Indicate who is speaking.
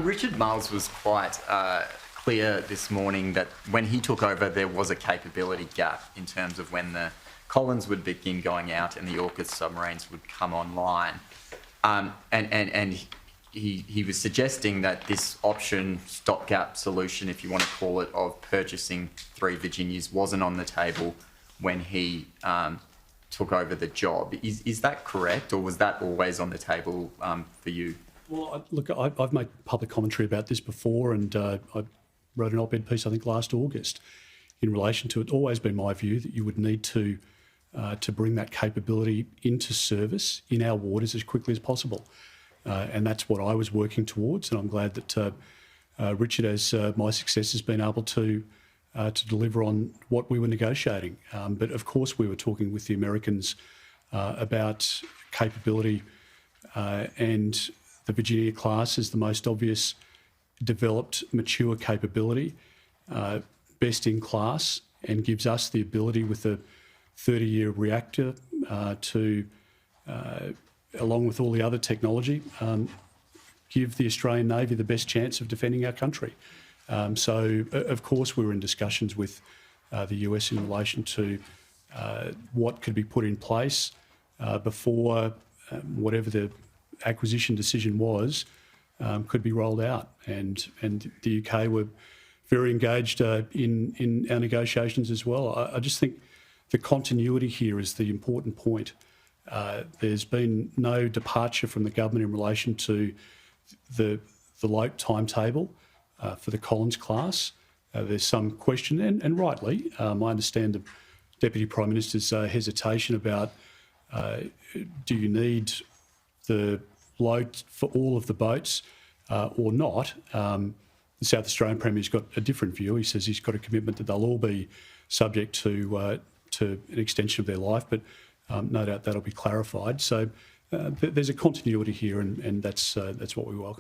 Speaker 1: Richard Marles was quite clear this morning that when he took over, there was a capability gap in terms of when the Collins would begin going out and the AUKUS submarines would come online. And he was suggesting that this option, stopgap solution, if you want to call it, of purchasing 3 Virginias wasn't on the table when he took over the job. Is that correct, or was that always on the table for you?
Speaker 2: Well, look, I've made public commentary about this before, and I wrote an op-ed piece, I think, last August in relation to it. It's always been my view that you would need to bring that capability into service in our waters as quickly as possible. And that's what I was working towards, and I'm glad that Richard, as my success, has been able to deliver on what we were negotiating. But of course we were talking with the Americans about capability, and the Virginia class is the most obvious developed, mature capability, best in class, and gives us the ability with a 30-year reactor to, along with all the other technology, give the Australian Navy the best chance of defending our country. So, of course, we were in discussions with the US in relation to what could be put in place before whatever the acquisition decision was could be rolled out. And the UK were very engaged in our negotiations as well. I just think the continuity here is the important point. There's been no departure from the government in relation to the LOAP timetable for the Collins class. There's some question, and rightly, I understand the Deputy Prime Minister's hesitation about do you need the load for all of the boats or not. The South Australian Premier's got a different view. He says he's got a commitment that they'll all be subject to an extension of their life, but no doubt that'll be clarified. So there's a continuity here, and that's what we welcome.